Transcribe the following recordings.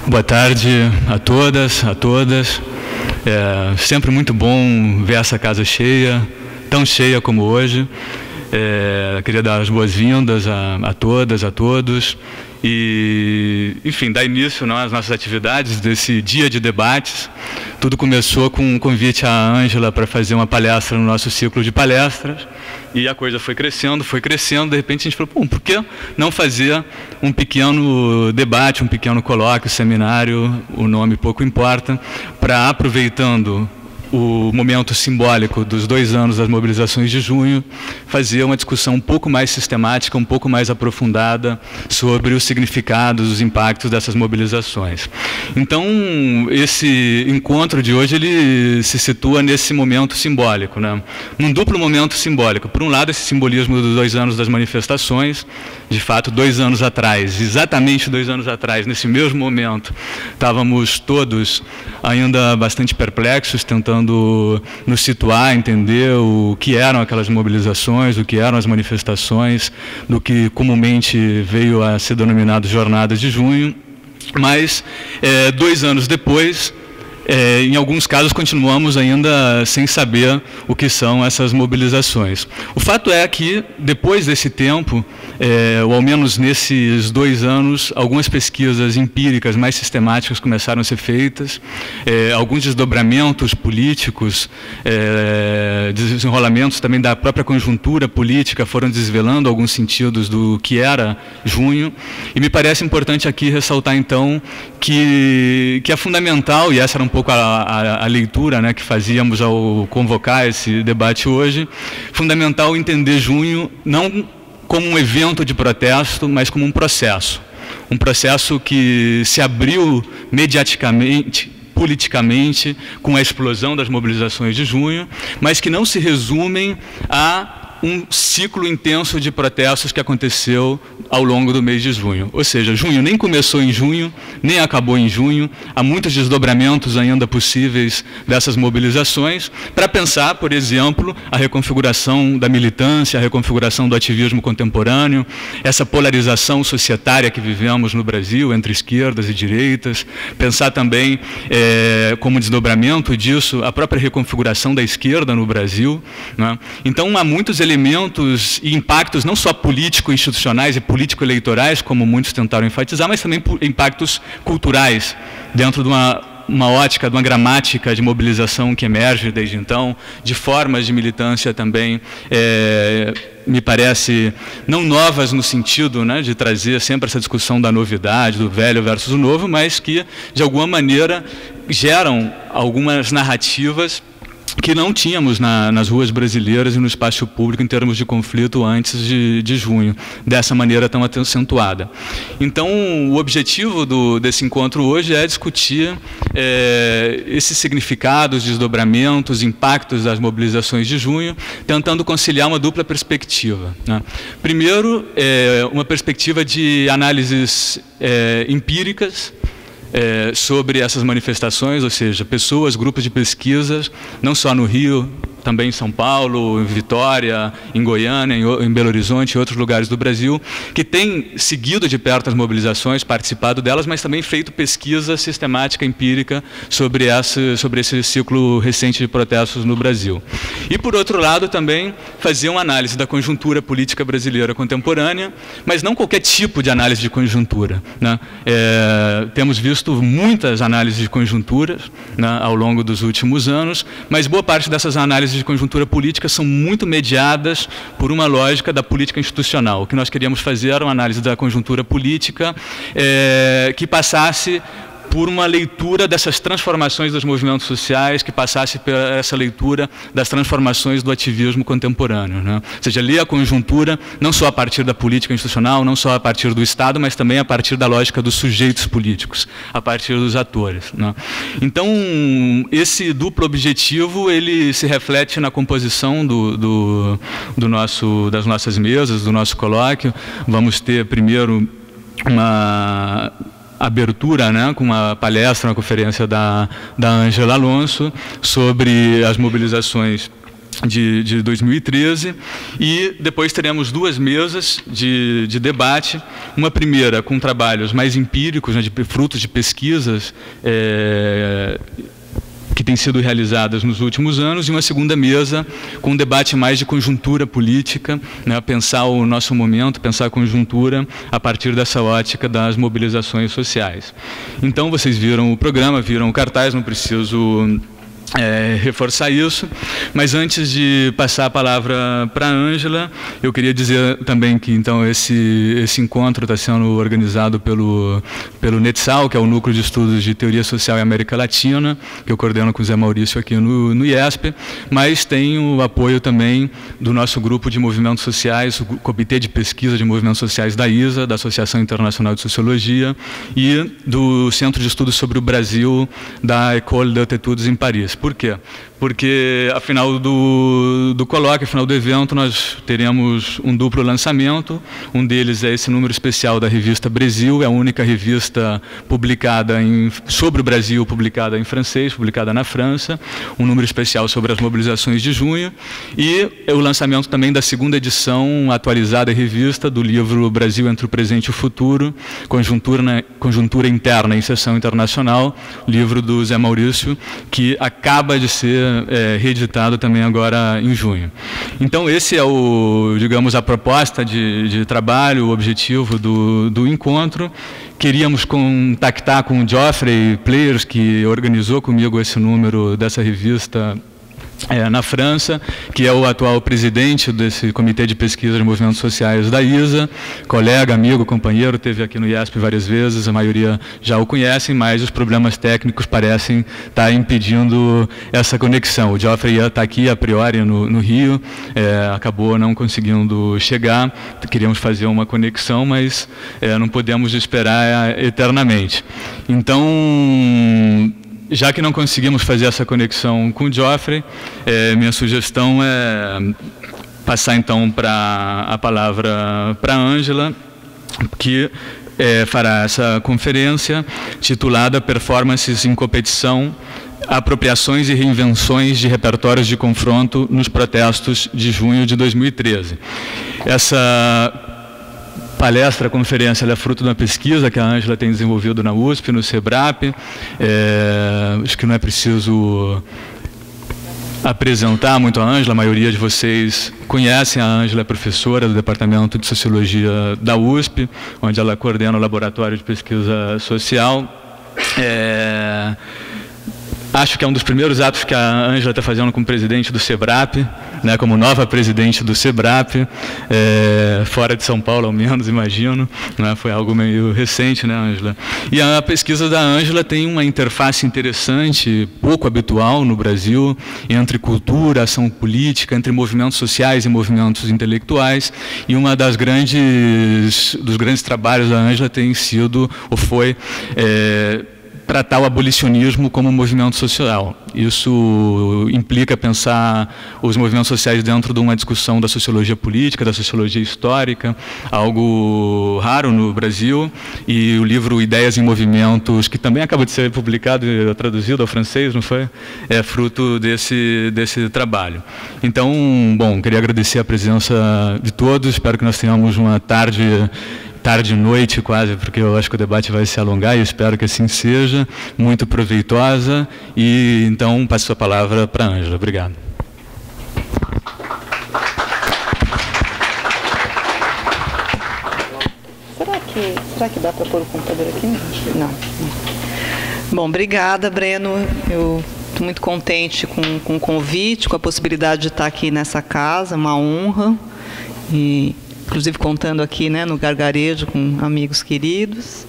Boa tarde a todas, a todas. É sempre muito bom ver essa casa cheia, tão cheia como hoje. Queria dar as boas-vindas a todas, a todos. E, enfim, dar início às nossas atividades desse dia de debates. Tudo começou com um convite à Ângela para fazer uma palestra no nosso ciclo de palestras. E a coisa foi crescendo, de repente a gente falou, por que não fazer um pequeno debate, um pequeno colóquio, seminário, o nome pouco importa, para, aproveitando o momento simbólico dos 2 anos das mobilizações de junho, fazer uma discussão um pouco mais sistemática, um pouco mais aprofundada sobre os significados, os impactos dessas mobilizações. Então, esse encontro de hoje, ele se situa nesse momento simbólico, num duplo momento simbólico. Por um lado, esse simbolismo dos 2 anos das manifestações, de fato, 2 anos atrás, exatamente 2 anos atrás, nesse mesmo momento, estávamos todos ainda bastante perplexos, tentando nos situar, entender o que eram aquelas mobilizações, o que eram as manifestações, do que comumente veio a ser denominado Jornadas de Junho, mas 2 anos depois, em alguns casos continuamos ainda sem saber o que são essas mobilizações. O fato é que, depois desse tempo, ou ao menos nesses 2 anos, algumas pesquisas empíricas mais sistemáticas começaram a ser feitas, alguns desdobramentos políticos, desenrolamentos também da própria conjuntura política foram desvelando alguns sentidos do que era junho, e me parece importante aqui ressaltar então que é fundamental, e essa era um pouco a leitura que fazíamos ao convocar esse debate hoje, fundamental entender junho não como um evento de protesto, mas como um processo que se abriu mediaticamente, politicamente, com a explosão das mobilizações de junho, mas que não se resumem a um ciclo intenso de protestos que aconteceu ao longo do mês de junho. Ou seja, junho nem começou em junho, nem acabou em junho, há muitos desdobramentos ainda possíveis dessas mobilizações, para pensar, por exemplo, a reconfiguração da militância, a reconfiguração do ativismo contemporâneo, essa polarização societária que vivemos no Brasil, entre esquerdas e direitas, pensar também como desdobramento disso, a própria reconfiguração da esquerda no Brasil, Então, há muitos elementos e impactos não só político-institucionais e político-eleitorais, como muitos tentaram enfatizar, mas também impactos culturais, dentro de uma ótica, de uma gramática de mobilização que emerge desde então, de formas de militância também, me parece, não novas no sentido de trazer sempre essa discussão da novidade, do velho versus o novo, mas que, de alguma maneira, geram algumas narrativas que não tínhamos nas ruas brasileiras e no espaço público em termos de conflito antes de junho, dessa maneira tão acentuada. Então, o objetivo desse encontro hoje é discutir esses significados, desdobramentos, impactos das mobilizações de junho, tentando conciliar uma dupla perspectiva. Primeiro, uma perspectiva de análises empíricas, sobre essas manifestações, ou seja, pessoas, grupos de pesquisas, não só no Rio, também em São Paulo, em Vitória, em Goiânia, em Belo Horizonte e outros lugares do Brasil, que têm seguido de perto as mobilizações, participado delas, mas também feito pesquisa sistemática, empírica, sobre esse ciclo recente de protestos no Brasil. E, por outro lado, também fazer uma análise da conjuntura política brasileira contemporânea, mas não qualquer tipo de análise de conjuntura. Temos visto muitas análises de conjunturas ao longo dos últimos anos, mas boa parte dessas análises de conjuntura política são muito mediadas por uma lógica da política institucional. O que nós queríamos fazer era uma análise da conjuntura política que passasse por uma leitura dessas transformações dos movimentos sociais, que passasse por essa leitura das transformações do ativismo contemporâneo. Ou seja, ler a conjuntura não só a partir da política institucional, não só a partir do Estado, mas também a partir da lógica dos sujeitos políticos, a partir dos atores. Então, esse duplo objetivo, ele se reflete na composição das nossas mesas, do nosso colóquio. Vamos ter primeiro uma abertura, com uma palestra, uma conferência da Ângela Alonso sobre as mobilizações de 2013, e depois teremos 2 mesas de debate, uma primeira com trabalhos mais empíricos, né, de frutos de pesquisas que têm sido realizadas nos últimos anos, e uma segunda mesa com um debate mais de conjuntura política, né, pensar o nosso momento, pensar a conjuntura a partir dessa ótica das mobilizações sociais. Então, vocês viram o programa, viram o cartaz, não preciso reforçar isso, mas antes de passar a palavra para a Ângela, eu queria dizer também que então esse encontro está sendo organizado pelo NETSAL, que é o Núcleo de Estudos de Teoria Social e América Latina, que eu coordeno com o Zé Maurício aqui no IESP, mas tem o apoio também do nosso grupo de movimentos sociais, o Comitê de Pesquisa de Movimentos Sociais da ISA, da Associação Internacional de Sociologia, e do Centro de Estudos sobre o Brasil, da École des Études em Paris. Por quê? Porque, afinal do colóquio, afinal do evento, nós teremos um duplo lançamento. Um deles é esse número especial da revista Brasil, é a única revista publicada sobre o Brasil, publicada em francês, publicada na França. Um número especial sobre as mobilizações de junho. E o lançamento também da segunda edição atualizada e revista do livro Brasil entre o Presente e o Futuro, Conjuntura Interna em Sessão Internacional, livro do Zé Maurício, que acaba de ser reeditado também agora em junho. Então, esse é digamos, a proposta de trabalho, o objetivo do encontro. Queríamos contactar com o Geoffrey Players, que organizou comigo esse número dessa revista na França, que é o atual presidente desse Comitê de Pesquisa de Movimentos Sociais da ISA, colega, amigo, companheiro, esteve aqui no IESP várias vezes, a maioria já o conhecem, mas os problemas técnicos parecem estar impedindo essa conexão. O Geoffrey ia estar aqui, a priori, no Rio, acabou não conseguindo chegar, queríamos fazer uma conexão, mas não podemos esperar eternamente. Então, já que não conseguimos fazer essa conexão com o Geoffrey, minha sugestão é passar então a palavra para a Ângela, que fará essa conferência titulada Performances em Competição, Apropriações e Reinvenções de Repertórios de Confronto nos Protestos de Junho de 2013. Essa palestra, a conferência, ela é fruto de uma pesquisa que a Ângela tem desenvolvido na USP, no SEBRAP. Acho que não é preciso apresentar muito a Ângela, a maioria de vocês conhecem a Ângela, é professora do Departamento de Sociologia da USP, onde ela coordena o Laboratório de Pesquisa Social. Acho que é um dos primeiros atos que a Ângela está fazendo como presidente do SEBRAP, né, como nova presidente do SEBRAP, fora de São Paulo, ao menos, imagino. Né, foi algo meio recente, né, Ângela? E a pesquisa da Ângela tem uma interface interessante, pouco habitual no Brasil, entre cultura, ação política, entre movimentos sociais e movimentos intelectuais, e uma dos grandes trabalhos da Ângela tem sido, ou foi, tratar o abolicionismo como um movimento social. Isso implica pensar os movimentos sociais dentro de uma discussão da sociologia política, da sociologia histórica, algo raro no Brasil, e o livro Ideias em Movimentos, que também acaba de ser publicado e traduzido ao francês, não foi? É fruto desse trabalho. Então, bom, queria agradecer a presença de todos, espero que nós tenhamos uma tarde e noite quase, porque eu acho que o debate vai se alongar e eu espero que assim seja, muito proveitosa, e então passo a palavra para a Ângela. Obrigado. Será que dá para pôr o computador aqui? Não. Bom, obrigada, Breno. Eu estou muito contente com o convite, com a possibilidade de estar aqui nessa casa, uma honra, e inclusive contando aqui, né, no gargarejo com amigos queridos.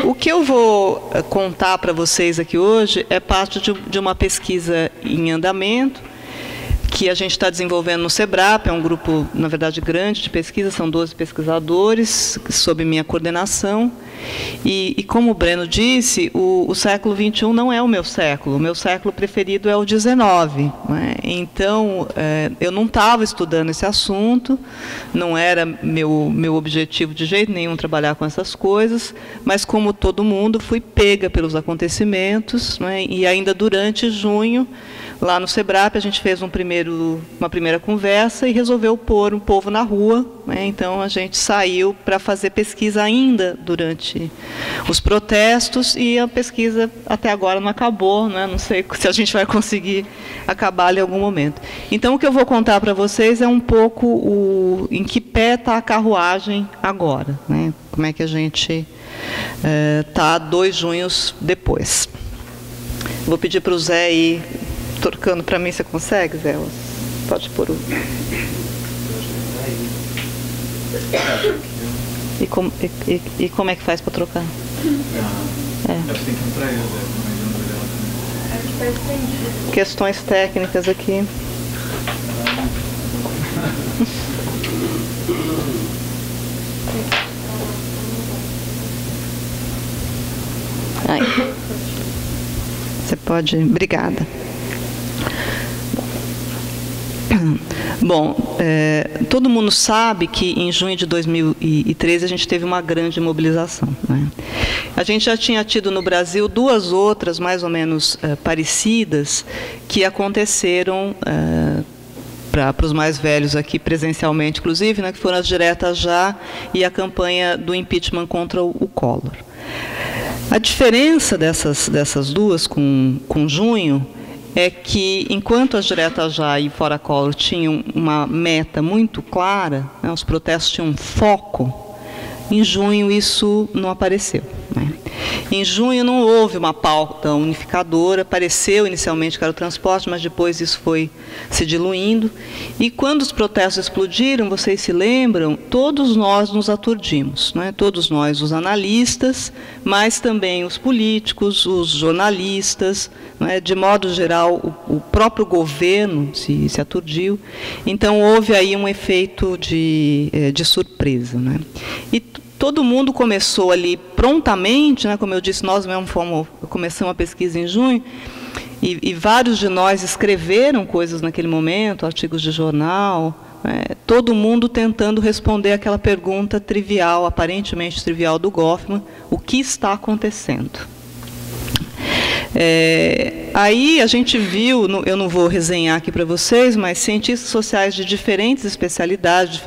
O que eu vou contar para vocês aqui hoje é parte de uma pesquisa em andamento que a gente está desenvolvendo no SEBRAP, é um grupo, na verdade, grande de pesquisa, são 12 pesquisadores, sob minha coordenação. E como o Breno disse, o século XXI não é o meu século preferido é o XIX. Né? Então, eu não estava estudando esse assunto, não era meu objetivo de jeito nenhum trabalhar com essas coisas, mas, como todo mundo, fui pega pelos acontecimentos, né? E ainda durante junho, lá no SEBRAP, a gente fez um primeiro uma primeira conversa e resolveu pôr o povo na rua, né? Então a gente saiu para fazer pesquisa ainda durante os protestos, e a pesquisa até agora não acabou, né? Não sei se a gente vai conseguir acabar em algum momento. Então o que eu vou contar para vocês é um pouco em que pé está a carruagem agora, né? Como é que a gente está 2 junhos depois. Vou pedir para o Zé ir trocando para mim. Você consegue, Zé? Pode pôr o... E como é que faz para trocar? Acho que tem que entrar aí, Zé. Questões técnicas aqui. Aí. Você pode... Obrigada. Bom, todo mundo sabe que em junho de 2013 a gente teve uma grande mobilização, né? A gente já tinha tido no Brasil 2 outras, mais ou menos parecidas, que aconteceram para os mais velhos aqui presencialmente, inclusive, né, que foram as diretas já e a campanha do impeachment contra o Collor. A diferença dessas 2 com junho é que, enquanto as diretas já e fora Collor tinham uma meta muito clara, né, os protestos tinham um foco, em junho isso não apareceu, né? Em junho não houve uma pauta unificadora, pareceu inicialmente que era o transporte, mas depois isso foi se diluindo. E quando os protestos explodiram, vocês se lembram, todos nós nos aturdimos, né? Todos nós, os analistas, mas também os políticos, os jornalistas, né? De modo geral, o próprio governo se aturdiu. Então houve aí um efeito de surpresa, né? E todo mundo começou ali prontamente, né? Como eu disse, nós mesmo começamos a pesquisa em junho, e vários de nós escreveram coisas naquele momento, artigos de jornal, né? Todo mundo tentando responder aquela pergunta trivial, aparentemente trivial, do Goffman: o que está acontecendo? Aí a gente viu, eu não vou resenhar aqui para vocês, mas cientistas sociais de diferentes especialidades,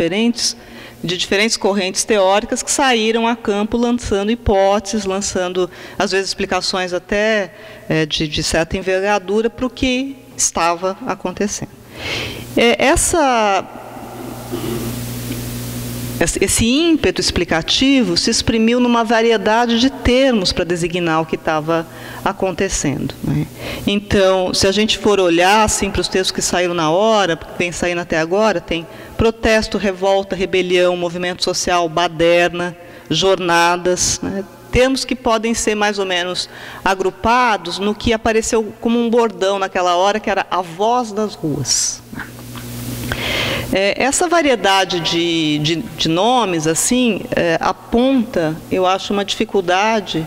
de diferentes correntes teóricas, que saíram a campo lançando hipóteses, lançando, às vezes, explicações até de certa envergadura para o que estava acontecendo. Esse ímpeto explicativo se exprimiu numa variedade de termos para designar o que estava acontecendo, né? Então, se a gente for olhar assim, para os textos que saíram na hora, que vem saindo até agora, tem protesto, revolta, rebelião, movimento social, baderna, jornadas, né? Termos que podem ser mais ou menos agrupados no que apareceu como um bordão naquela hora, que era a voz das ruas. Essa variedade de nomes assim aponta, eu acho, uma dificuldade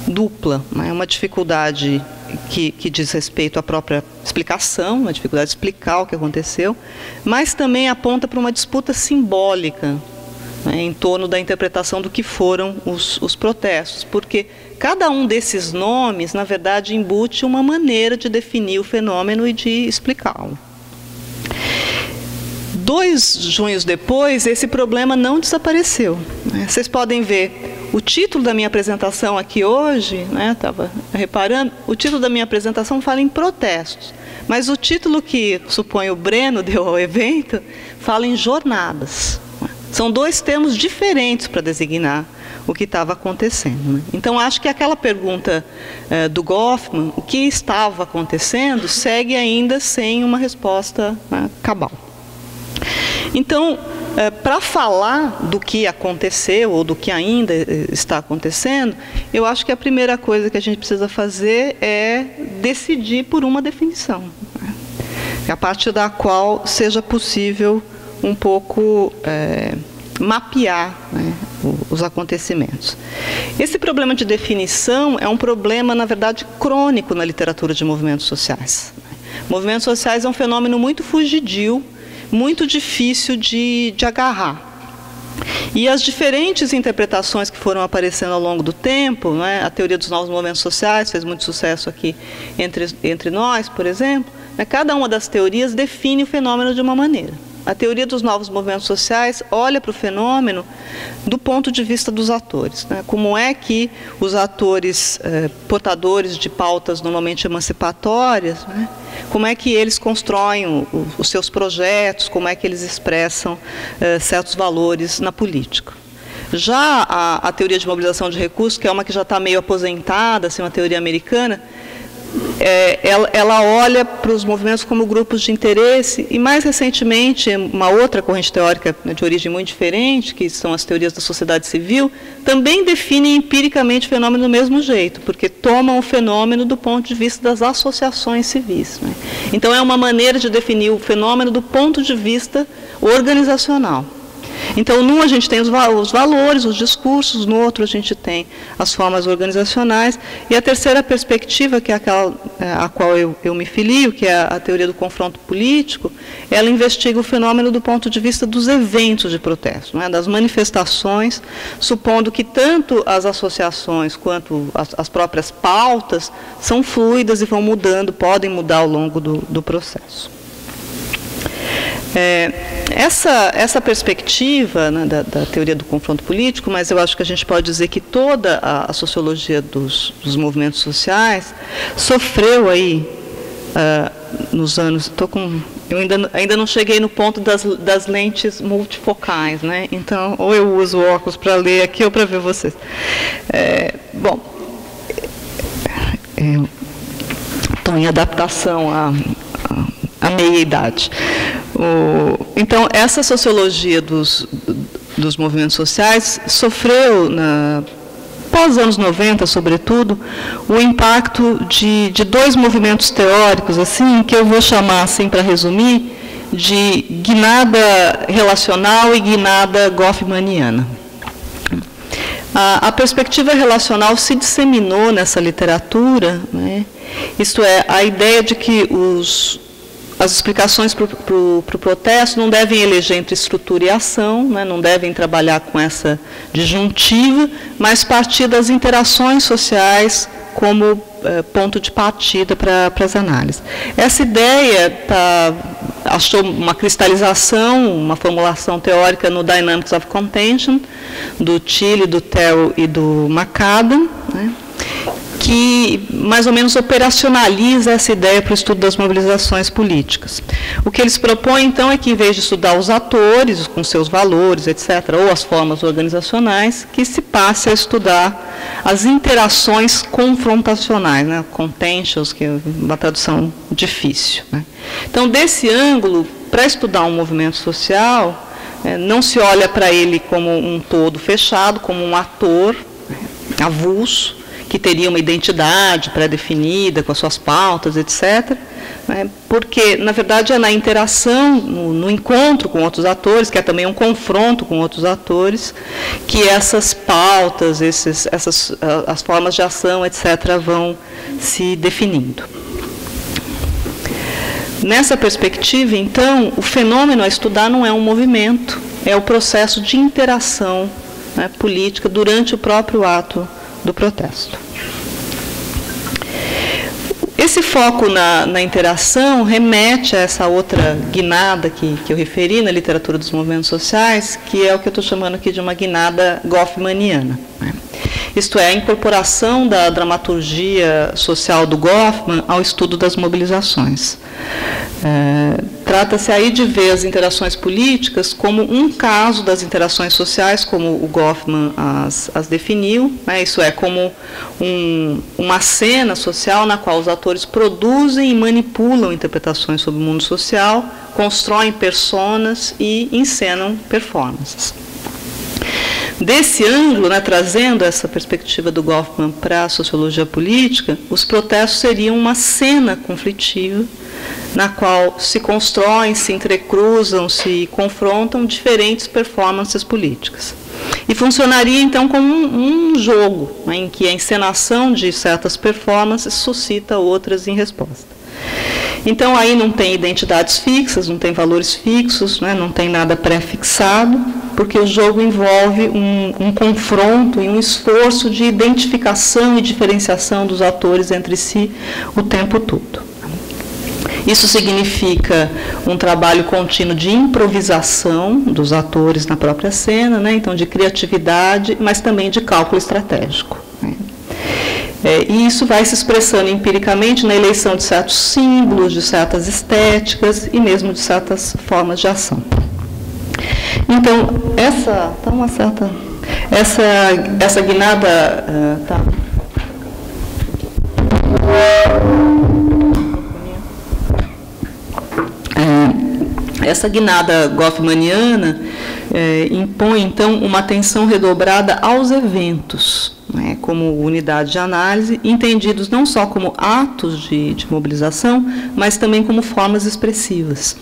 dupla, né? Uma dificuldade que diz respeito à própria explicação, uma dificuldade de explicar o que aconteceu, mas também aponta para uma disputa simbólica, né, em torno da interpretação do que foram os protestos, porque cada um desses nomes, na verdade, embute uma maneira de definir o fenômeno e de explicá-lo. 2 junhos depois, esse problema não desapareceu, né? Vocês podem ver o título da minha apresentação aqui hoje, né? Estava reparando, o título da minha apresentação fala em protestos, mas o título que, suponho, o Breno deu ao evento, fala em jornadas. São 2 termos diferentes para designar o que estava acontecendo, né? Então, acho que aquela pergunta do Goffman, o que estava acontecendo, segue ainda sem uma resposta, né, cabal. Então, para falar do que aconteceu ou do que ainda está acontecendo, eu acho que a primeira coisa que a gente precisa fazer é decidir por uma definição, né, a partir da qual seja possível um pouco mapear, né, os acontecimentos. Esse problema de definição é um problema, na verdade, crônico na literatura de movimentos sociais. Movimentos sociais é um fenômeno muito fugidio, muito difícil de agarrar. E as diferentes interpretações que foram aparecendo ao longo do tempo, né, a teoria dos novos movimentos sociais fez muito sucesso aqui entre nós, por exemplo, Cada uma das teorias define o fenômeno de uma maneira. A teoria dos novos movimentos sociais olha para o fenômeno do ponto de vista dos atores. Como é que os atores portadores de pautas normalmente emancipatórias, como é que eles constroem os seus projetos, como é que eles expressam certos valores na política. Já a teoria de mobilização de recursos, que é uma que já está meio aposentada, assim, uma teoria americana, ela olha para os movimentos como grupos de interesse e, mais recentemente, uma outra corrente teórica de origem muito diferente, que são as teorias da sociedade civil, também definem empiricamente o fenômeno do mesmo jeito, porque tomam o fenômeno do ponto de vista das associações civis. Então, é uma maneira de definir o fenômeno do ponto de vista organizacional. Então, num a gente tem os valores, os discursos, no outro a gente tem as formas organizacionais, e a terceira perspectiva, que é aquela a qual eu me filio, que é a teoria do confronto político, ela investiga o fenômeno do ponto de vista dos eventos de protesto, das manifestações, supondo que tanto as associações quanto as próprias pautas são fluidas e vão mudando, podem mudar ao longo do processo. Essa perspectiva da teoria do confronto político, mas eu acho que a gente pode dizer que toda a sociologia dos movimentos sociais sofreu aí, nos anos... Eu ainda não cheguei no ponto das lentes multifocais, Então, ou eu uso óculos para ler aqui ou para ver vocês. Estou em adaptação à meia-idade. Então, essa sociologia dos movimentos sociais sofreu, pós anos 90, sobretudo, o impacto de dois movimentos teóricos, assim, que eu vou chamar, assim, para resumir, de guinada relacional e guinada goffmaniana. A perspectiva relacional se disseminou nessa literatura, isto é, a ideia de que as explicações para o protesto não devem eleger entre estrutura e ação, não devem trabalhar com essa disjuntiva, mas partir das interações sociais como ponto de partida para as análises. Essa ideia achou uma cristalização, uma formulação teórica no Dynamics of Contention, do Tilly, do Terrell e do McAdam, que mais ou menos operacionaliza essa ideia para o estudo das mobilizações políticas. O que eles propõem, então, é que, em vez de estudar os atores, com seus valores, etc., ou as formas organizacionais, que se passe a estudar as interações confrontacionais, contentions, que é uma tradução difícil. Então, desse ângulo, para estudar um movimento social, não se olha para ele como um todo fechado, como um ator avulso, que teria uma identidade pré-definida, com as suas pautas, etc., porque, na verdade, é na interação, no encontro com outros atores, que é também um confronto com outros atores, que essas pautas, as formas de ação, etc., vão se definindo. Nessa perspectiva, então, o fenômeno a estudar não é um movimento, é o processo de interação política durante o próprio ato do protesto. Esse foco na interação remete a essa outra guinada que eu referi na literatura dos movimentos sociais, que é o que eu estou chamando aqui de uma guinada goffmaniana. Isto é, a incorporação da dramaturgia social do Goffman ao estudo das mobilizações. Trata-se aí de ver as interações políticas como um caso das interações sociais, como o Goffman as definiu, isso é, como uma cena social na qual os atores produzem e manipulam interpretações sobre o mundo social, constroem personas e encenam performances. Desse ângulo, trazendo essa perspectiva do Goffman para a sociologia política, os protestos seriam uma cena conflitiva na qual se constroem, se entrecruzam, se confrontam diferentes performances políticas. E funcionaria, então, como um jogo, em que a encenação de certas performances suscita outras em resposta. Então, aí não tem identidades fixas, não tem valores fixos, não tem nada pré-fixado, porque o jogo envolve um confronto e um esforço de identificação e diferenciação dos atores entre si o tempo todo. Isso significa um trabalho contínuo de improvisação dos atores na própria cena, né? Então de criatividade, mas também de cálculo estratégico. Né? E isso vai se expressando empiricamente na eleição de certos símbolos, de certas estéticas e mesmo de certas formas de ação. Então, essa guinada... tá. Essa guinada goffmaniana impõe, então, uma atenção redobrada aos eventos, né, como unidade de análise, entendidos não só como atos de mobilização, mas também como formas expressivas.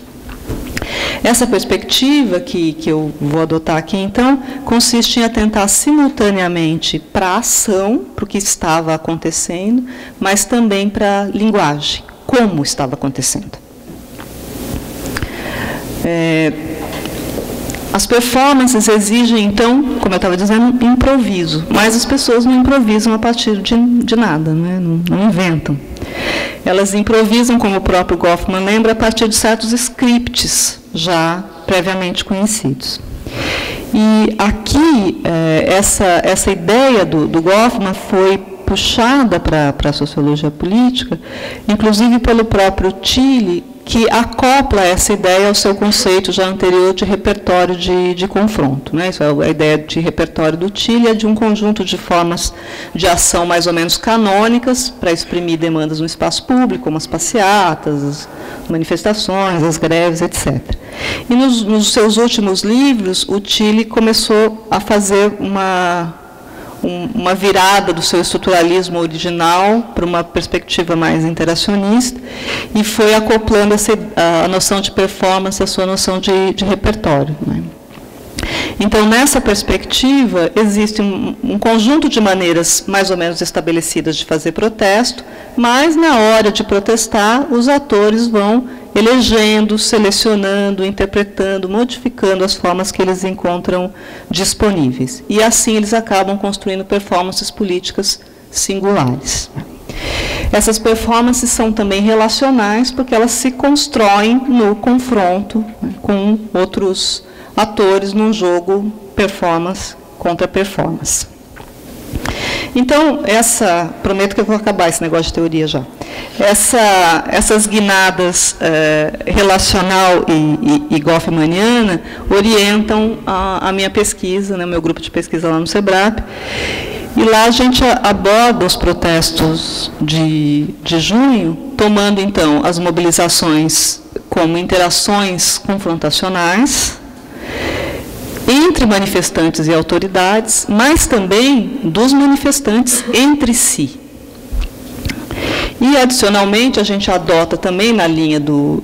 Essa perspectiva que eu vou adotar aqui, então, consiste em atentar simultaneamente para a ação, para o que estava acontecendo, mas também para a linguagem, como estava acontecendo. As performances exigem, então, como eu estava dizendo, improviso, mas as pessoas não improvisam a partir de nada, né? Não inventam. Elas improvisam, como o próprio Goffman lembra, a partir de certos scripts já previamente conhecidos. E aqui, essa ideia do Goffman foi puxada para a sociologia política, inclusive pelo próprio Tilly, que acopla essa ideia ao seu conceito já anterior de repertório de confronto. Né? Isso é a ideia de repertório do Tilly, é de um conjunto de formas de ação mais ou menos canônicas para exprimir demandas no espaço público, como as passeatas, as manifestações, as greves, etc. E nos seus últimos livros, o Tilly começou a fazer uma virada do seu estruturalismo original para uma perspectiva mais interacionista e foi acoplando a noção de performance à sua noção de repertório. Né? Então, nessa perspectiva, existe um conjunto de maneiras mais ou menos estabelecidas de fazer protesto, mas, na hora de protestar, os atores vão elegendo, selecionando, interpretando, modificando as formas que eles encontram disponíveis. E, assim, eles acabam construindo performances políticas singulares. Essas performances são também relacionais, porque elas se constroem no confronto, né, com outros atores num jogo performance contra performance. Então, prometo que eu vou acabar esse negócio de teoria já. Essas guinadas relacional e goffmaniana orientam a minha pesquisa, né, o meu grupo de pesquisa lá no SEBRAP. E lá a gente aborda os protestos de junho, tomando, então, as mobilizações como interações confrontacionais, entre manifestantes e autoridades, mas também dos manifestantes entre si. E, adicionalmente, a gente adota também, na linha do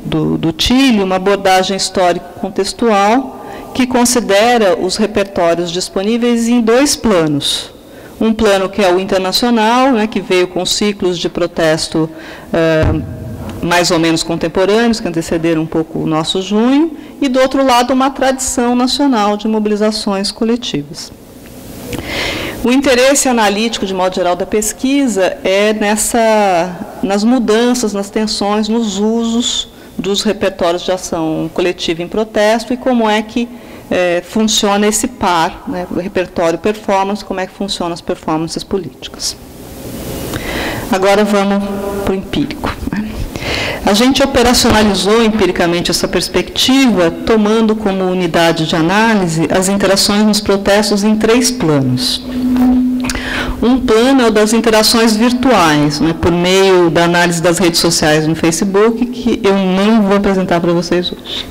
Tilly, uma abordagem histórico-contextual que considera os repertórios disponíveis em dois planos. Um plano que é o internacional, né, que veio com ciclos de protesto mais ou menos contemporâneos, que antecederam um pouco o nosso junho, e, do outro lado, uma tradição nacional de mobilizações coletivas. O interesse analítico, de modo geral, da pesquisa é nas mudanças, nas tensões, nos usos dos repertórios de ação coletiva em protesto e como é que funciona esse par, né, o repertório performance, como é que funcionam as performances políticas. Agora vamos para o empírico. A gente operacionalizou empiricamente essa perspectiva, tomando como unidade de análise as interações nos protestos em três planos. Um plano é o das interações virtuais, né, por meio da análise das redes sociais no Facebook, que eu não vou apresentar para vocês hoje.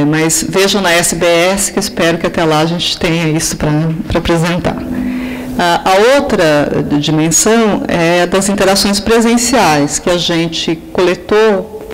Mas vejam na SBS, que espero que até lá a gente tenha isso para apresentar. A outra dimensão é das interações presenciais, que a gente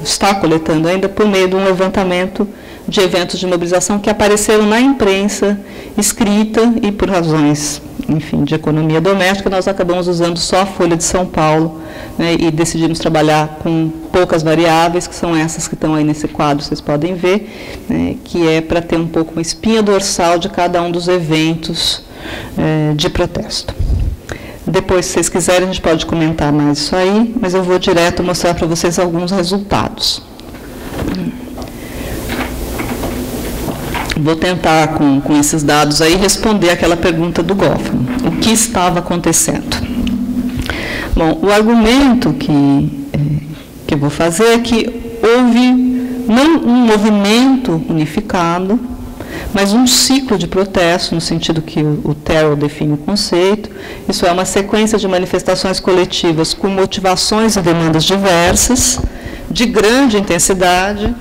está coletando ainda por meio de um levantamento de eventos de mobilização que apareceram na imprensa escrita e, por razões, enfim, de economia doméstica, nós acabamos usando só a Folha de São Paulo, né, e decidimos trabalhar com poucas variáveis, que são essas que estão aí nesse quadro, vocês podem ver, né, que é para ter um pouco uma espinha dorsal de cada um dos eventos de protesto. Depois, se vocês quiserem, a gente pode comentar mais isso aí, mas eu vou direto mostrar para vocês alguns resultados. Vou tentar, com esses dados aí, responder aquela pergunta do Goffman. O que estava acontecendo? Bom, o argumento que eu vou fazer é que houve não um movimento unificado, mas um ciclo de protesto, no sentido que o Terrell define o conceito. Isso é uma sequência de manifestações coletivas com motivações e demandas diversas, de grande intensidade,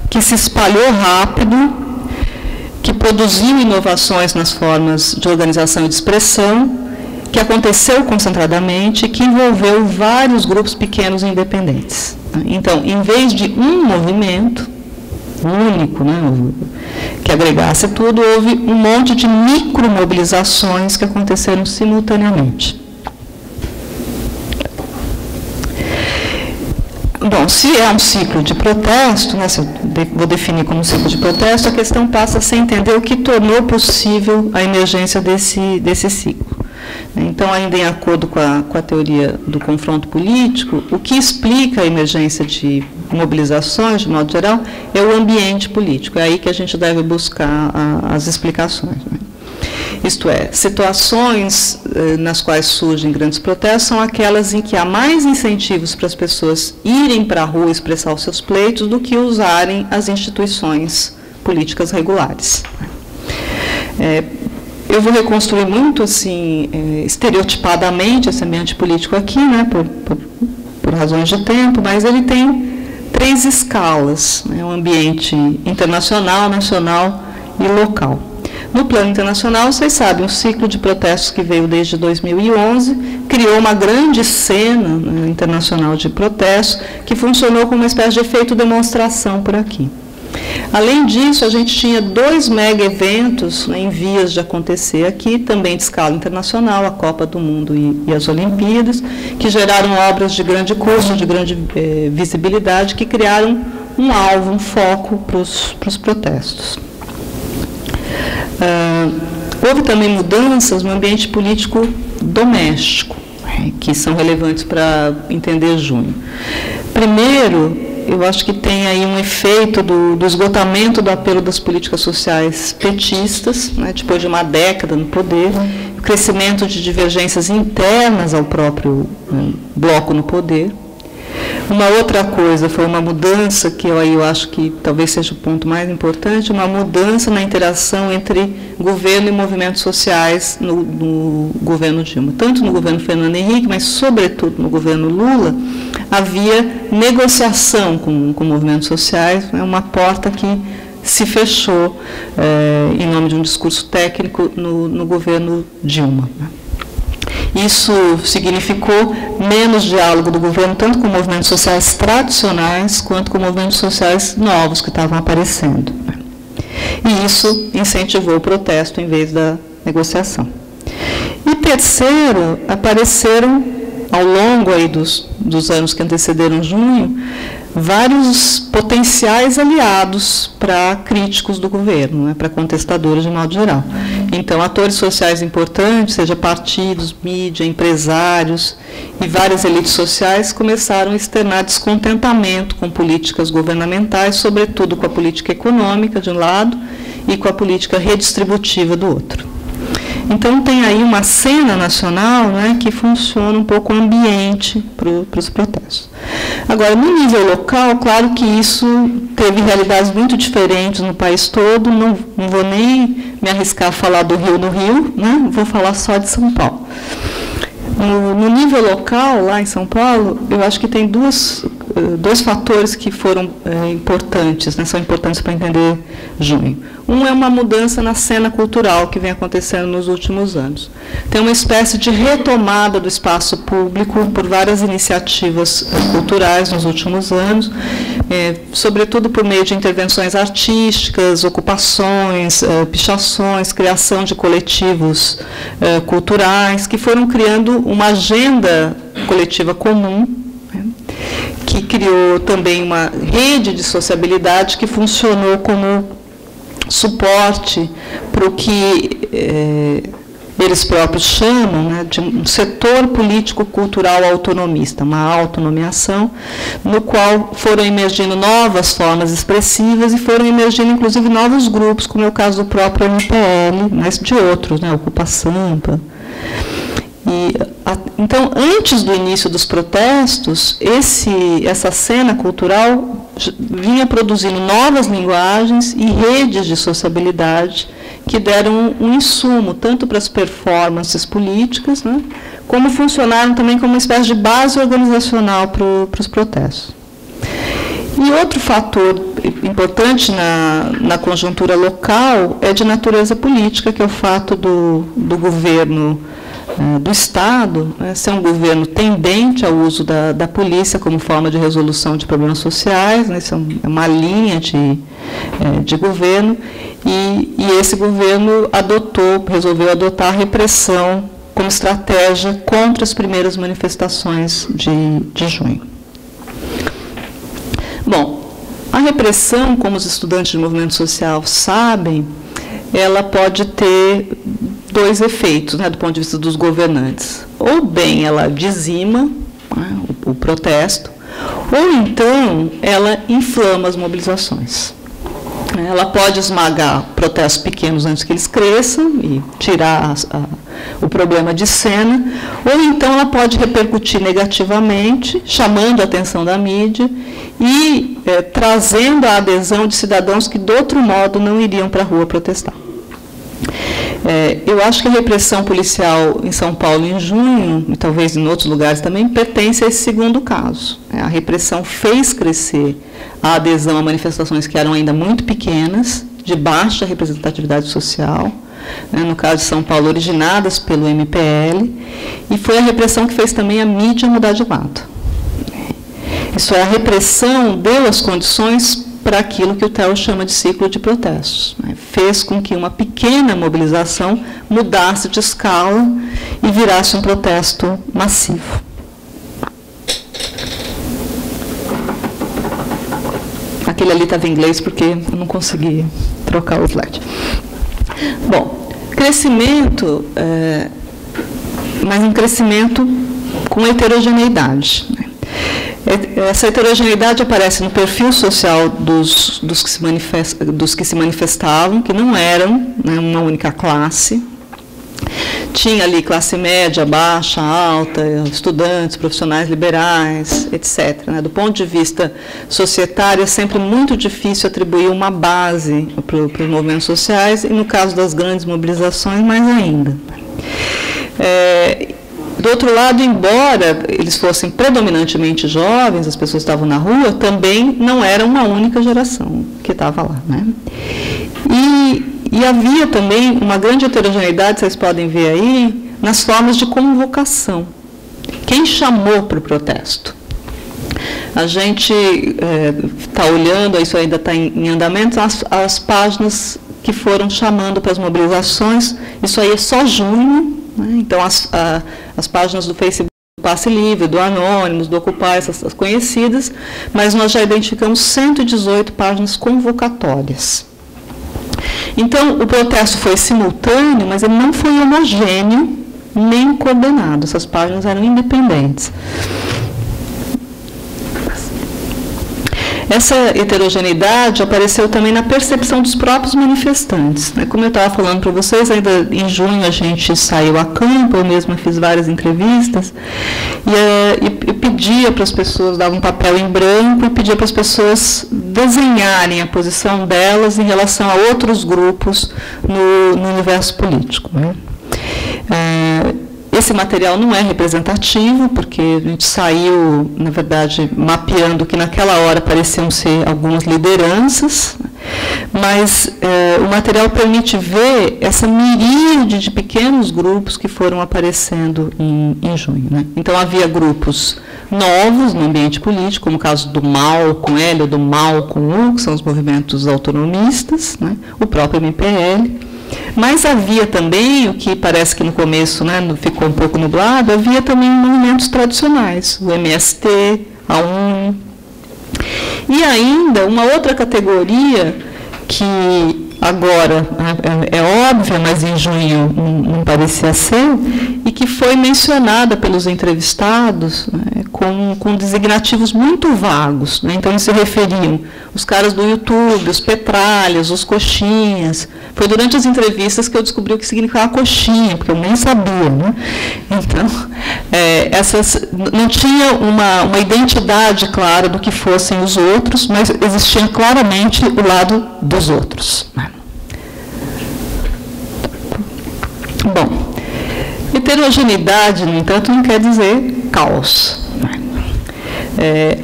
que se espalhou rápido, que produziu inovações nas formas de organização e de expressão, que aconteceu concentradamente e que envolveu vários grupos pequenos e independentes. Então, em vez de um movimento único, né, que agregasse tudo, houve um monte de micromobilizações que aconteceram simultaneamente. Bom, se é um ciclo de protesto, né, se eu vou definir como um ciclo de protesto, a questão passa a ser entender o que tornou possível a emergência desse ciclo. Então, ainda em acordo com a teoria do confronto político, o que explica a emergência de mobilizações, de modo geral, é o ambiente político. É aí que a gente deve buscar as explicações. Né? Isto é, situações nas quais surgem grandes protestos são aquelas em que há mais incentivos para as pessoas irem para a rua expressar os seus pleitos do que usarem as instituições políticas regulares. Eu vou reconstruir muito assim, estereotipadamente esse ambiente político aqui, né, por razões de tempo, mas ele tem 3 escalas, né, um ambiente internacional, nacional e local. No plano internacional, vocês sabem, o ciclo de protestos que veio desde 2011 criou uma grande cena, né, internacional de protestos que funcionou como uma espécie de efeito demonstração por aqui. Além disso, a gente tinha 2 mega eventos, né, em vias de acontecer aqui, também de escala internacional, a Copa do Mundo e as Olimpíadas, que geraram obras de grande custo, de grande visibilidade, que criaram um alvo, um foco para os protestos. Houve também mudanças no ambiente político doméstico, que são relevantes para entender junho. Primeiro, eu acho que tem aí um efeito do esgotamento do apelo das políticas sociais petistas, né, depois de uma década no poder, o crescimento de divergências internas ao próprio bloco no poder. Uma outra coisa foi uma mudança, que eu acho que talvez seja o ponto mais importante, uma mudança na interação entre governo e movimentos sociais no governo Dilma. Tanto no governo Fernando Henrique, mas sobretudo no governo Lula, havia negociação com movimentos sociais, uma porta que se fechou em nome de um discurso técnico no governo Dilma. Isso significou menos diálogo do governo, tanto com movimentos sociais tradicionais, quanto com movimentos sociais novos que estavam aparecendo. E isso incentivou o protesto em vez da negociação. E terceiro, apareceram, ao longo aí dos anos que antecederam junho, vários potenciais aliados para críticos do governo, né, para contestadores de modo geral. Então, atores sociais importantes, seja partidos, mídia, empresários e várias elites sociais começaram a externar descontentamento com políticas governamentais, sobretudo com a política econômica de um lado e com a política redistributiva do outro. Então, tem aí uma cena nacional, né, que funciona um pouco ambiente para os protestos. Agora, no nível local, claro que isso teve realidades muito diferentes no país todo, não vou nem me arriscar a falar do Rio no Rio, né, vou falar só de São Paulo. No nível local, lá em São Paulo, eu acho que tem dois fatores que foram importantes, né, são importantes para entender junho. Um é uma mudança na cena cultural que vem acontecendo nos últimos anos. Tem uma espécie de retomada do espaço público por várias iniciativas culturais nos últimos anos, sobretudo por meio de intervenções artísticas, ocupações, pichações, criação de coletivos culturais, que foram criando uma agenda coletiva comum, que criou também uma rede de sociabilidade que funcionou como suporte para o que eles próprios chamam, né, de um setor político-cultural autonomista, uma autonomiação, no qual foram emergindo novas formas expressivas e foram emergindo, inclusive, novos grupos, como é o caso do próprio MPL, mas de outros, né, Ocupa Sampa. Então, antes do início dos protestos, essa cena cultural vinha produzindo novas linguagens e redes de sociabilidade que deram um insumo tanto para as performances políticas, né, como funcionaram também como uma espécie de base organizacional para os protestos. E outro fator importante na conjuntura local é de natureza política, que é o fato do governo do Estado ser um governo tendente ao uso da polícia como forma de resolução de problemas sociais, né, isso é uma linha de governo, e esse governo resolveu adotar a repressão como estratégia contra as primeiras manifestações de junho. Bom, a repressão, como os estudantes de movimento social sabem, ela pode ter dois efeitos, né, do ponto de vista dos governantes. Ou bem ela dizima, né, o protesto, ou então ela inflama as mobilizações. Ela pode esmagar protestos pequenos antes que eles cresçam e tirar o problema de cena, ou então ela pode repercutir negativamente, chamando a atenção da mídia e trazendo a adesão de cidadãos que, de outro modo, não iriam para a rua protestar. Eu acho que a repressão policial em São Paulo em junho, e talvez em outros lugares também, pertence a esse segundo caso. A repressão fez crescer a adesão a manifestações que eram ainda muito pequenas, de baixa representatividade social, né, no caso de São Paulo, originadas pelo MPL, e foi a repressão que fez também a mídia mudar de lado. Isso é, a repressão deu as condições para aquilo que o Theo chama de ciclo de protestos. Né? Fez com que uma pequena mobilização mudasse de escala e virasse um protesto massivo. Aquele ali estava em inglês porque eu não consegui trocar o slide. Bom, crescimento, mas um crescimento com heterogeneidade. Né? Essa heterogeneidade aparece no perfil social dos que se manifestavam, que não eram, né, uma única classe. Tinha ali classe média, baixa, alta, estudantes, profissionais liberais, etc. Né? Do ponto de vista societário, é sempre muito difícil atribuir uma base para os movimentos sociais, e no caso das grandes mobilizações, mais ainda. Do outro lado, embora eles fossem predominantemente jovens, as pessoas que estavam na rua, também não era uma única geração que estava lá. Né? E havia também uma grande heterogeneidade, vocês podem ver aí, nas formas de convocação. Quem chamou para o protesto? A gente está olhando, isso ainda está em andamento, as páginas que foram chamando para as mobilizações, isso aí é só junho, né? Então as páginas do Facebook, do Passe Livre, do Anônimos, do Ocupar, essas conhecidas, mas nós já identificamos 118 páginas convocatórias. Então, o protesto foi simultâneo, mas ele não foi homogêneo nem coordenado. Essas páginas eram independentes. Essa heterogeneidade apareceu também na percepção dos próprios manifestantes. Como eu estava falando para vocês, ainda em junho a gente saiu a campo, eu mesma fiz várias entrevistas, e pedia para as pessoas, dava um papel em branco e pedia para as pessoas desenharem a posição delas em relação a outros grupos no universo político. Né? Esse material não é representativo, porque a gente saiu, na verdade, mapeando que naquela hora pareciam ser algumas lideranças, mas o material permite ver essa miríade de pequenos grupos que foram aparecendo em junho. Né? Então, havia grupos novos no ambiente político, como o caso do MAL com L ou do MAL com U, que são os movimentos autonomistas, né? O próprio MPL. Mas havia também, o que parece que no começo, né, ficou um pouco nublado, havia também movimentos tradicionais, o MST, a UNE. E ainda uma outra categoria que agora é óbvia, mas em junho não parecia ser, e que foi mencionada pelos entrevistados, né, com designativos muito vagos. Né? Então, eles se referiam os caras do YouTube, os petralhas, os coxinhas. Foi durante as entrevistas que eu descobri o que significava coxinha, porque eu nem sabia. Né? Então, não tinha uma identidade clara do que fossem os outros, mas existia claramente o lado dos outros. Né? Bom, heterogeneidade, no entanto, não quer dizer caos.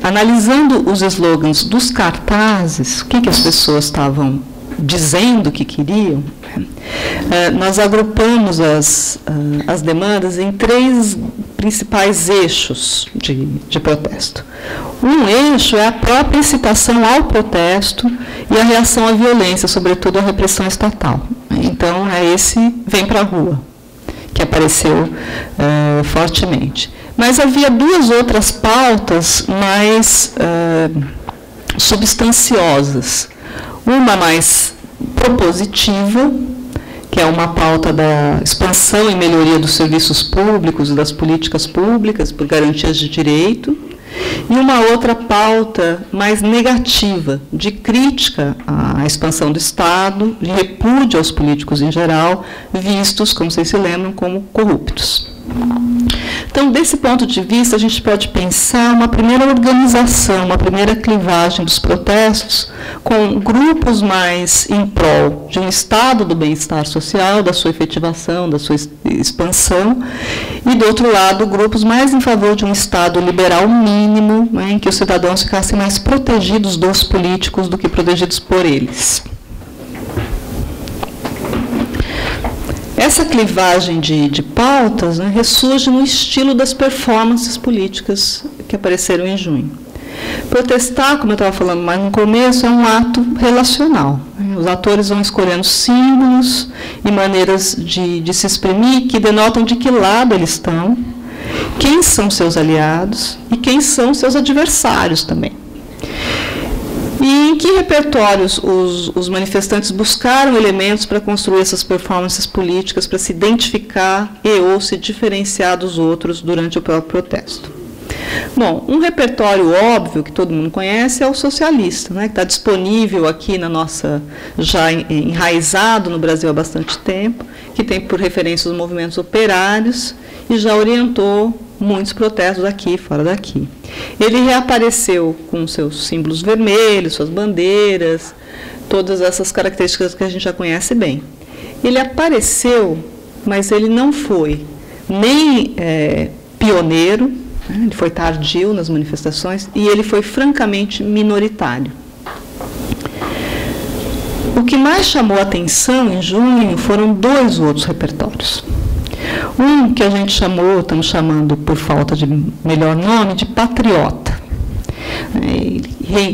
Analisando os slogans dos cartazes, o que as pessoas estavam dizendo que queriam, nós agrupamos as demandas em 3 principais eixos de protesto. Um eixo é a própria incitação ao protesto e a reação à violência, sobretudo à repressão estatal. Então, esse vem para a rua, que apareceu fortemente. Mas havia 2 outras pautas mais substanciosas. Uma mais propositiva, que é uma pauta da expansão e melhoria dos serviços públicos e das políticas públicas por garantias de direito, e uma outra pauta mais negativa, de crítica à expansão do Estado, de repúdio aos políticos em geral, vistos, como vocês se lembram, como corruptos. Então, desse ponto de vista, a gente pode pensar uma primeira organização, uma primeira clivagem dos protestos, com grupos mais em prol de um estado do bem-estar social, da sua efetivação, da sua expansão, e, do outro lado, grupos mais em favor de um estado liberal mínimo, né, em que os cidadãos ficassem mais protegidos dos políticos do que protegidos por eles. Essa clivagem de pautas, né, ressurge no estilo das performances políticas que apareceram em junho. Protestar, como eu estava falando mais no começo, é um ato relacional. Os atores vão escolhendo símbolos e maneiras de se exprimir que denotam de que lado eles estão, quem são seus aliados e quem são seus adversários também. E em que repertórios os manifestantes buscaram elementos para construir essas performances políticas, para se identificar e ou se diferenciar dos outros durante o próprio protesto? Bom, um repertório óbvio que todo mundo conhece é o socialista, né, que está disponível aqui na nossa, já enraizado no Brasil há bastante tempo, que tem por referência os movimentos operários e já orientou muitos protestos aqui e fora daqui. Ele reapareceu com seus símbolos vermelhos, suas bandeiras, todas essas características que a gente já conhece bem. Ele apareceu, mas ele não foi nem pioneiro, né, ele foi tardio nas manifestações, e ele foi francamente minoritário. O que mais chamou a atenção em junho foram 2 outros repertórios. Um que a gente estamos chamando, por falta de melhor nome, de patriota,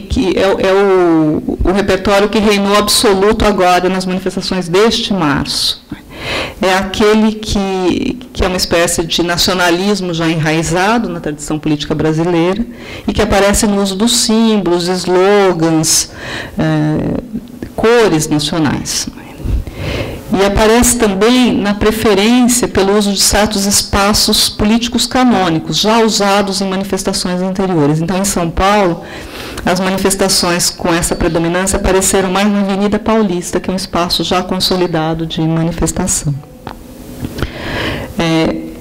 que é o repertório que reinou absoluto agora nas manifestações deste março. É aquele que é uma espécie de nacionalismo já enraizado na tradição política brasileira e que aparece no uso dos símbolos, slogans, cores nacionais. E aparece também na preferência pelo uso de certos espaços políticos canônicos, já usados em manifestações anteriores. Então, em São Paulo, as manifestações com essa predominância apareceram mais na Avenida Paulista, que é um espaço já consolidado de manifestação.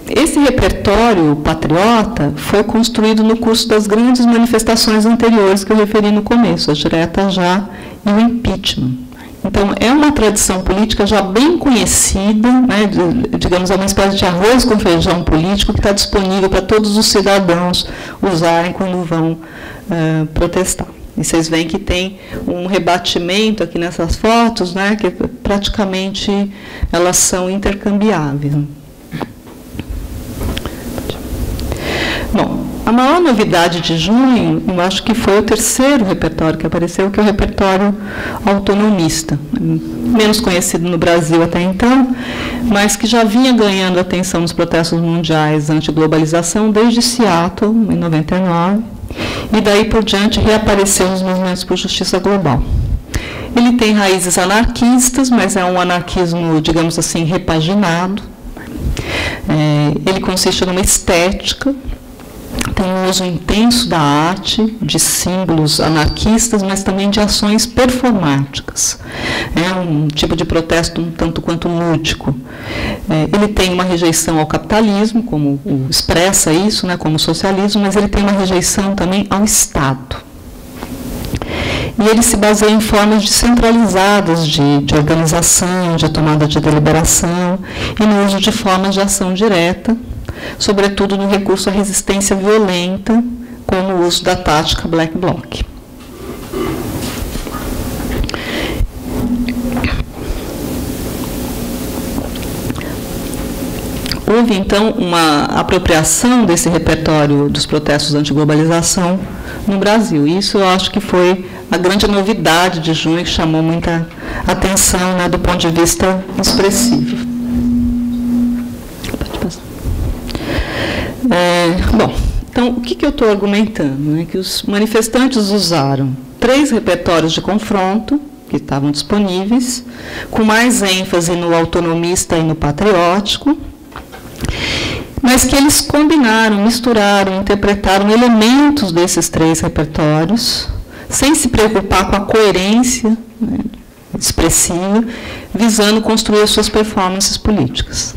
Esse repertório patriota foi construído no curso das grandes manifestações anteriores que eu referi no começo, a direta já e o impeachment. Então, é uma tradição política já bem conhecida, né, digamos, é uma espécie de arroz com feijão político que está disponível para todos os cidadãos usarem quando vão protestar. E vocês veem que tem um rebatimento aqui nessas fotos, né, que praticamente elas são intercambiáveis. Bom, a maior novidade de junho, eu acho que foi o 3º repertório que apareceu, que é o repertório autonomista, menos conhecido no Brasil até então, mas que já vinha ganhando atenção nos protestos mundiais anti-globalização desde Seattle, em 99, e daí por diante reapareceu nos movimentos por justiça global. Ele tem raízes anarquistas, mas é um anarquismo, digamos assim, repaginado. Ele consiste numa estética, tem um uso intenso da arte, de símbolos anarquistas, mas também de ações performáticas. É um tipo de protesto um tanto quanto lúdico. Ele tem uma rejeição ao capitalismo, como expressa isso, né, como socialismo, mas ele tem uma rejeição também ao Estado. E ele se baseia em formas descentralizadas de organização, de tomada de deliberação e no uso de formas de ação direta, sobretudo no recurso à resistência violenta, como o uso da tática Black Bloc. Houve, então, uma apropriação desse repertório dos protestos antiglobalização no Brasil. Isso eu acho que foi a grande novidade de junho, que chamou muita atenção, né, do ponto de vista expressivo. Pode passar. Bom, então, o que eu estou argumentando? Que os manifestantes usaram 3 repertórios de confronto, que estavam disponíveis, com mais ênfase no autonomista e no patriótico, mas que eles combinaram, misturaram, interpretaram elementos desses 3 repertórios, sem se preocupar com a coerência, né, expressiva, visando construir as suas performances políticas.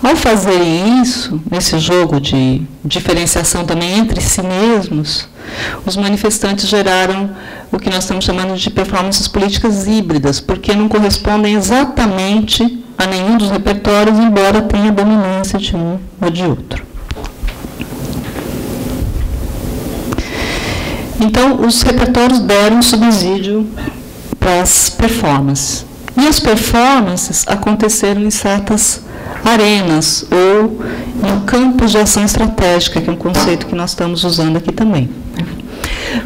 Ao fazerem isso, nesse jogo de diferenciação também entre si mesmos, os manifestantes geraram o que nós estamos chamando de performances políticas híbridas, porque não correspondem exatamente a nenhum dos repertórios, embora tenha dominância de um ou de outro. Então, os repertórios deram subsídio para as performances. E as performances aconteceram em certas arenas ou em campos de ação estratégica, que é um conceito que nós estamos usando aqui também.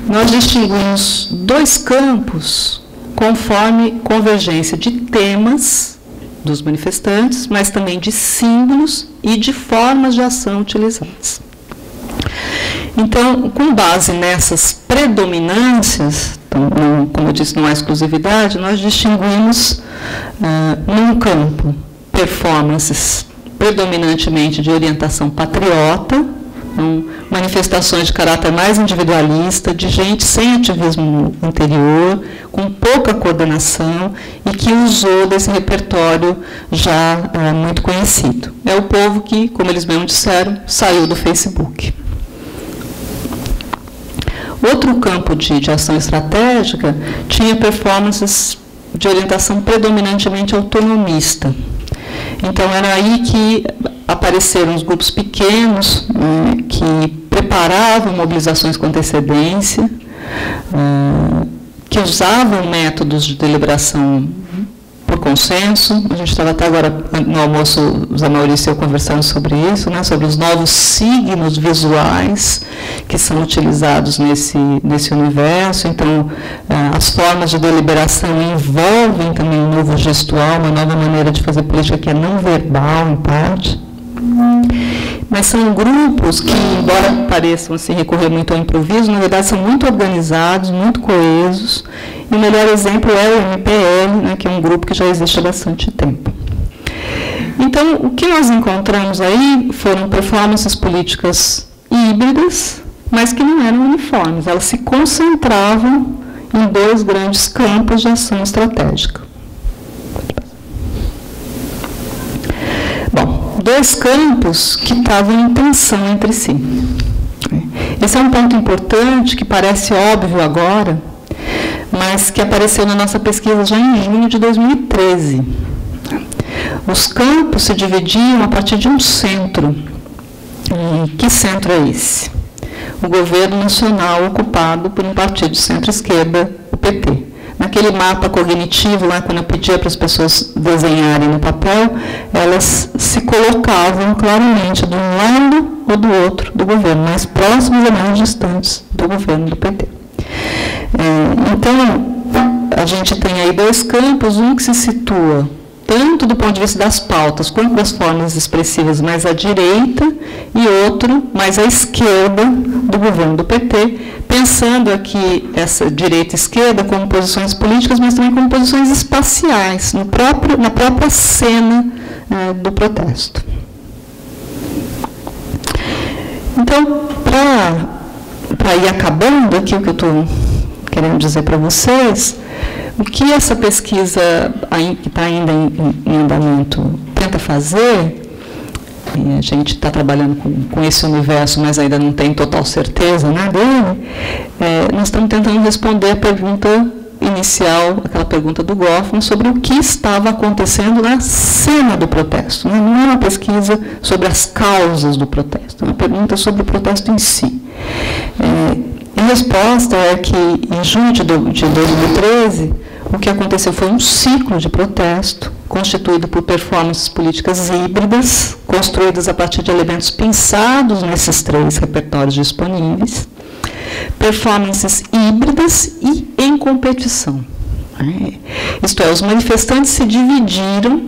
Nós distinguimos 2 campos conforme convergência de temas dos manifestantes, mas também de símbolos e de formas de ação utilizadas. Então, com base nessas predominâncias, então, como eu disse, não há exclusividade, nós distinguimos num campo performances predominantemente de orientação patriota, então, manifestações de caráter mais individualista, de gente sem ativismo interior, com pouca coordenação e que usou desse repertório já muito conhecido. É o povo que, como eles mesmos disseram, saiu do Facebook. Outro campo de ação estratégica tinha performances de orientação predominantemente autonomista. Então, era aí que apareceram os grupos pequenos, que preparavam mobilizações com antecedência, que usavam métodos de deliberação por consenso. A gente estava até agora no almoço, o Zé Maurício e eu conversando sobre isso, né, sobre os novos signos visuais que são utilizados nesse universo. Então, as formas de deliberação envolvem também um novo gestual, uma nova maneira de fazer política que é não verbal, em parte. Mas são grupos que, embora pareçam assim, recorrer muito ao improviso, na verdade são muito organizados, muito coesos, e o melhor exemplo é o MPL, né, que é um grupo que já existe há bastante tempo. Então, o que nós encontramos aí foram performances políticas híbridas, mas que não eram uniformes, elas se concentravam em 2 grandes campos de ação estratégica. Bom, 2 campos que estavam em tensão entre si. Esse é um ponto importante que parece óbvio agora, mas que apareceu na nossa pesquisa já em junho de 2013. Os campos se dividiam a partir de um centro. E que centro é esse? O governo nacional ocupado por um partido de centro-esquerda, o PT. Naquele mapa cognitivo, lá, quando eu pedia para as pessoas desenharem no papel, elas se colocavam claramente de um lado ou do outro do governo, mais próximos ou mais distantes do governo do PT. Então, a gente tem aí 2 campos, um que se situa tanto do ponto de vista das pautas quanto das formas expressivas mais à direita, e outro mais à esquerda do governo do PT, pensando aqui essa direita e esquerda como posições políticas, mas também como posições espaciais, na própria cena do protesto. Então, para ir acabando aqui o que eu estou querendo dizer para vocês, o que essa pesquisa, que está ainda em andamento, tenta fazer, e a gente está trabalhando com esse universo, mas ainda não tem total certeza, né, dele, nós estamos tentando responder a pergunta inicial, aquela pergunta do Goffman, sobre o que estava acontecendo na cena do protesto. Não é uma pesquisa sobre as causas do protesto, é uma pergunta sobre o protesto em si. A resposta é que, em junho de 2013, o que aconteceu foi um ciclo de protesto, constituído por performances políticas híbridas, construídas a partir de elementos pensados nesses 3 repertórios disponíveis, performances híbridas e em competição. Isto é, os manifestantes se dividiram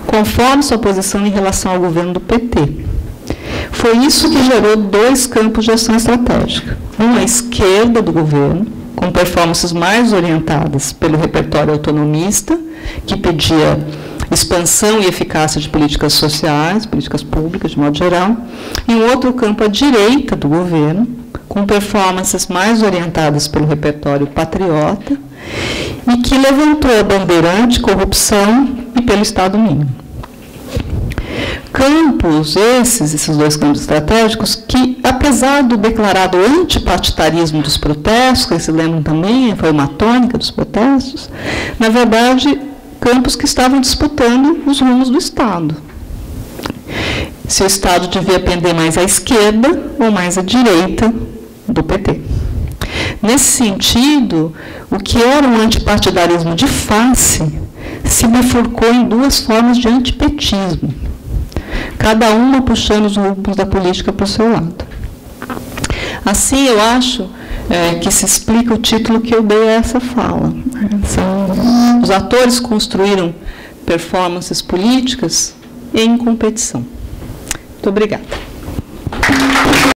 conforme sua posição em relação ao governo do PT. Foi isso que gerou 2 campos de ação estratégica. Um à esquerda do governo, com performances mais orientadas pelo repertório autonomista, que pedia expansão e eficácia de políticas sociais, políticas públicas de modo geral, e um outro campo à direita do governo, com performances mais orientadas pelo repertório patriota, e que levantou a bandeira anticorrupção e pelo Estado mínimo. Campos, esses 2 campos estratégicos, que, apesar do declarado antipartidarismo dos protestos, que se lembram também, foi uma tônica dos protestos, na verdade, campos que estavam disputando os rumos do Estado. Se o Estado devia pender mais à esquerda ou mais à direita do PT. Nesse sentido, o que era um antipartidarismo de face se bifurcou em 2 formas de antipetismo, cada uma puxando os rumos da política para o seu lado. Assim, eu acho que se explica o título que eu dei a essa fala. Os atores construíram performances políticas em competição. Muito obrigada.